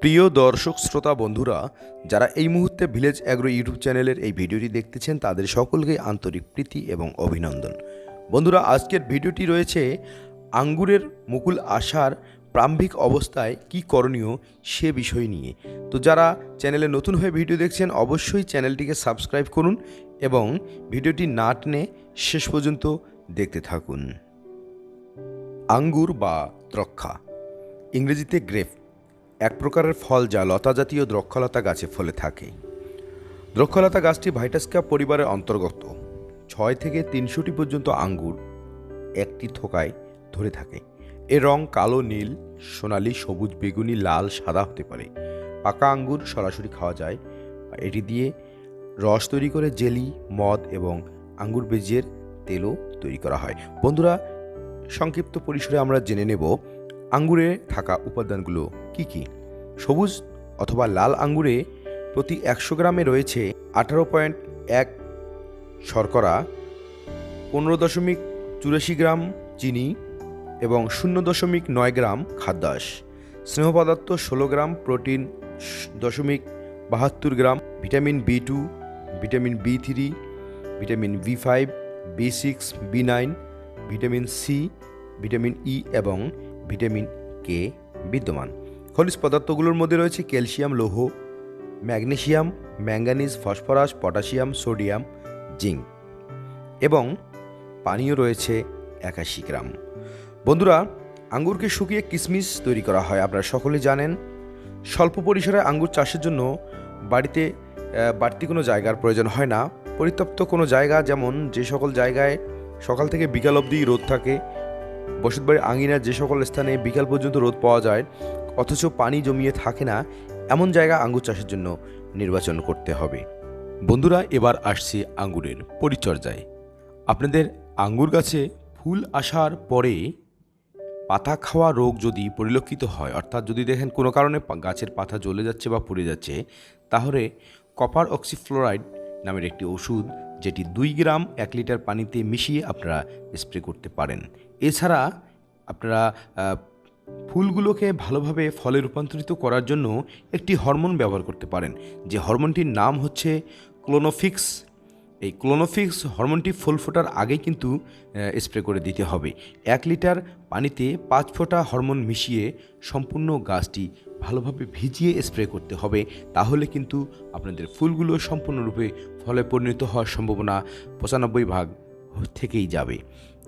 প্রিয় দর্শক শ্রোতা বন্ধুরা, যারা এই মুহূর্তে ভিলেজ অ্যাগ্রো ইউটিউব চ্যানেলের এই ভিডিওটি দেখতেছেন তাদের সকলকে আন্তরিক প্রীতি এবং অভিনন্দন। বন্ধুরা, আজকের ভিডিওটি রয়েছে আঙ্গুরের মুকুল আসার প্রারম্ভিক অবস্থায় কি করণীয় সে বিষয় নিয়ে। তো যারা চ্যানেলে নতুন হয়ে ভিডিও দেখছেন অবশ্যই চ্যানেলটিকে সাবস্ক্রাইব করুন এবং ভিডিওটি না টেনে শেষ পর্যন্ত দেখতে থাকুন। আঙ্গুর বা দ্রক্ষা, ইংরেজিতে গ্রেপ, এক প্রকারের ফল যা লতা জাতীয় দ্রক্ষলতা গাছে ফলে থাকে। দ্রক্ষলতা গাছটি ভাইটাসকা পরিবারের অন্তর্গত। 6 থেকে 300টি পর্যন্ত আঙ্গুর একটি থোকায় ধরে থাকে। এর রং কালো, নীল, সোনালি, সবুজ, বেগুনি, লাল, সাদা হতে পারে। পাকা আঙ্গুর সরাসরি খাওয়া যায়। এটি দিয়ে রস তৈরি করে জেলি, মদ এবং আঙ্গুর বীজের তেলও তৈরি করা হয়। বন্ধুরা, সংক্ষিপ্ত পরিসরে আমরা জেনে নেব আঙ্গুরে থাকা উপাদানগুলো কি কি। সবুজ অথবা লাল আঙ্গুরে প্রতি 100 গ্রামে রয়েছে 18.1 শর্করা, 15.84 গ্রাম চিনি এবং 0.9 গ্রাম খাদ্যাঁশ, স্নেহ পদার্থ 16 গ্রাম, প্রোটিন 0.72 গ্রাম, vitamin B2, vitamin B3, vitamin B5, B6, B9, vitamin C, vitamin E এবং ভিটামিন কে বিদ্যমান। খনিজ পদার্থগুলোর মধ্যে রয়েছে ক্যালসিয়াম, লৌহ, magnesium, manganese, phosphorus, potassium, sodium, zinc এবং পানিও রয়েছে 81 গ্রাম। বন্ধুরা, আঙ্গুরকে শুকিয়ে কিশমিশ তৈরি করা হয়। আপনারা সকলেই জানেন, স্বল্প পরিসরে আঙ্গুর চাষের জন্য বাড়তি কোনো জায়গার প্রয়োজন হয় না। পরিত্যক্ত কোনো জায়গা, যেমন যে সকল জায়গায় সকাল থেকে বিকাল অবধি রোদ থাকে, বসতবাড়ির আঙিনার যে সকল স্থানে বিকাল পর্যন্ত রোদ পাওয়া যায় অথচ পানি জমিয়ে থাকে না, এমন জায়গা আঙ্গুর চাষের জন্য নির্বাচন করতে হবে। বন্ধুরা, এবার আসছে আঙ্গুরের পরিচর্যায়। আপনাদের আঙ্গুর গাছে ফুল আসার পরে পাতা খাওয়া রোগ যদি পরিলক্ষিত হয়, অর্থাৎ যদি দেখেন কোনো কারণে গাছের পাতা জ্বলে যাচ্ছে বা পুড়ে যাচ্ছে, তাহলে কপার অক্সিফ্লোরাইড নামের একটি ওষুধ, যেটি 2 গ্রাম 1 লিটার পানিতে মিশিয়ে আপনারা স্প্রে করতে পারেন। এছাড়া আপনারা ফুলগুলোকে ভালোভাবে ফলে রূপান্তরিত করার জন্য একটি হরমোন ব্যবহার করতে পারেন, যে হরমোনটির নাম হচ্ছে ক্লোনোফিক্স। এই ক্লোনোফিক্স হরমোনটি ফুল ফোটার আগেই কিন্তু স্প্রে করে দিতে হবে। 1 লিটার পানিতে 5 ফোঁটা হরমোন মিশিয়ে সম্পূর্ণ গাছটি ভালোভাবে ভিজিয়ে স্প্রে করতে হবে। তাহলে কিন্তু আপনাদের ফুলগুলো সম্পূর্ণরূপে ফলে পরিণত হওয়ার সম্ভাবনা 95% থেকেই যাবে।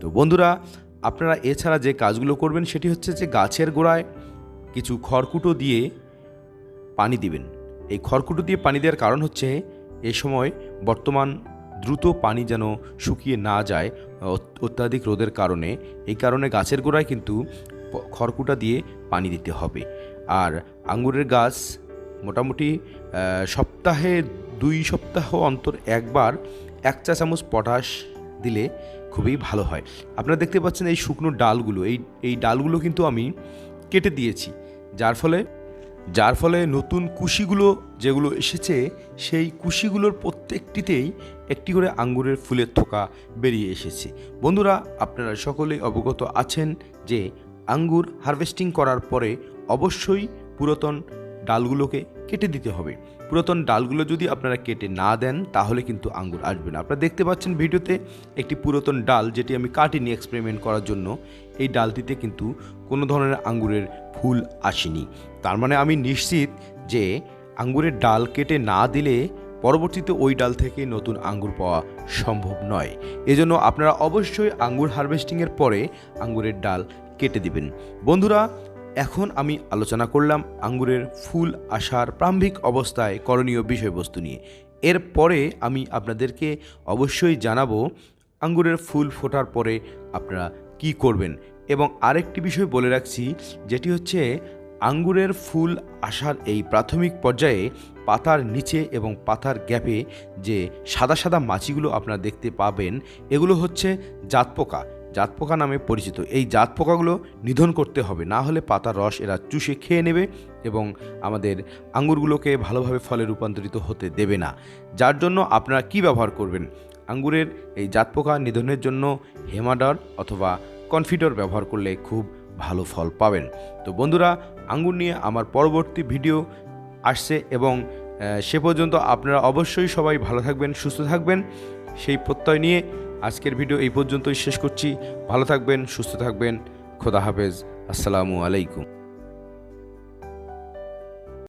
তো বন্ধুরা, আপনারা এছাড়া যে কাজগুলো করবেন সেটি হচ্ছে যে গাছের গোড়ায় কিছু খড়কুটো দিয়ে পানি দিবেন। এই খড়কুটো দিয়ে পানি দেওয়ার কারণ হচ্ছে এই সময় বর্তমান দ্রুত পানি যেন শুকিয়ে না যায় অত্যাধিক রোদের কারণে। এই কারণে গাছের গোড়ায় কিন্তু খড়কুটা দিয়ে পানি দিতে হবে। আর আঙ্গুরের গাছ মোটামুটি সপ্তাহে 2 সপ্তাহ অন্তর একবার 1 চা চামচ পটাশ দিলে খুবই ভালো হয়। আপনারা দেখতে পাচ্ছেন এই শুকনো ডালগুলো, এই ডালগুলো কিন্তু আমি কেটে দিয়েছি, যার ফলে নতুন কুশিগুলো যেগুলো এসেছে সেই কুশিগুলোর প্রত্যেকটিতেই একটি করে আঙ্গুরের ফুলের থোকা বেরিয়ে এসেছে। বন্ধুরা, আপনারা সকলেই অবগত আছেন যে আঙ্গুর হারভেস্টিং করার পরে অবশ্যই পুরাতন ডালগুলোকে কেটে দিতে হবে। পুরাতন ডালগুলো যদি আপনারা কেটে না দেন তাহলে কিন্তু আঙ্গুর আসবে না। আপনারা দেখতে পাচ্ছেন ভিডিওতে একটি পুরাতন ডাল, যেটি আমি কাটিনি এক্সপেরিমেন্ট করার জন্য। এই ডালটিতে কিন্তু কোনো ধরনের আঙ্গুরের ফুল আসেনি। তার মানে আমি নিশ্চিত যে আঙ্গুরের ডাল কেটে না দিলে পরবর্তীতে ওই ডাল থেকে নতুন আঙ্গুর পাওয়া সম্ভব নয়। এজন্য আপনারা অবশ্যই আঙ্গুর হারভেস্টিংয়ের পরে আঙ্গুরের ডাল কেটে দিবেন। বন্ধুরা, এখন আমি আলোচনা করলাম আঙ্গুরের ফুল আসার প্রারম্ভিক অবস্থায় করণীয় বিষয়বস্তু নিয়ে। এরপরে আমি আপনাদেরকে অবশ্যই জানাবো আঙ্গুরের ফুল ফোটার পরে আপনারা কি করবেন। এবং আরেকটি বিষয় বলে রাখছি, যেটি হচ্ছে আঙ্গুরের ফুল আসার এই প্রাথমিক পর্যায়ে পাতার নিচে এবং পাতার গ্যাপে যে সাদা সাদা মাছিগুলো আপনারা দেখতে পাবেন, এগুলো হচ্ছে জাতপোকা নামে পরিচিত। এই জাতপোকাগুলো নিধন করতে হবে, না হলে পাতার রস এরা চুষে খেয়ে নেবে এবং আমাদের আঙ্গুরগুলোকে ভালোভাবে ফলে রূপান্তরিত হতে দেবে না। যার জন্য আপনারা কি ব্যবহার করবেন? আঙ্গুরের এই জাতপোকা নিধনের জন্য হেমাডর অথবা কনফিডর ব্যবহার করলে খুব ভালো ফল পাবেন। তো বন্ধুরা, আঙ্গুর নিয়ে আমার পরবর্তী ভিডিও আসছে এবং সে পর্যন্ত আপনারা অবশ্যই সবাই ভালো থাকবেন, সুস্থ থাকবেন, সেই প্রত্যয় নিয়ে আজকের ভিডিও এই পর্যন্তই শেষ করছি। ভালো থাকবেন, সুস্থ থাকবেন। খোদা হাফেজ। আসসালামু আলাইকুম।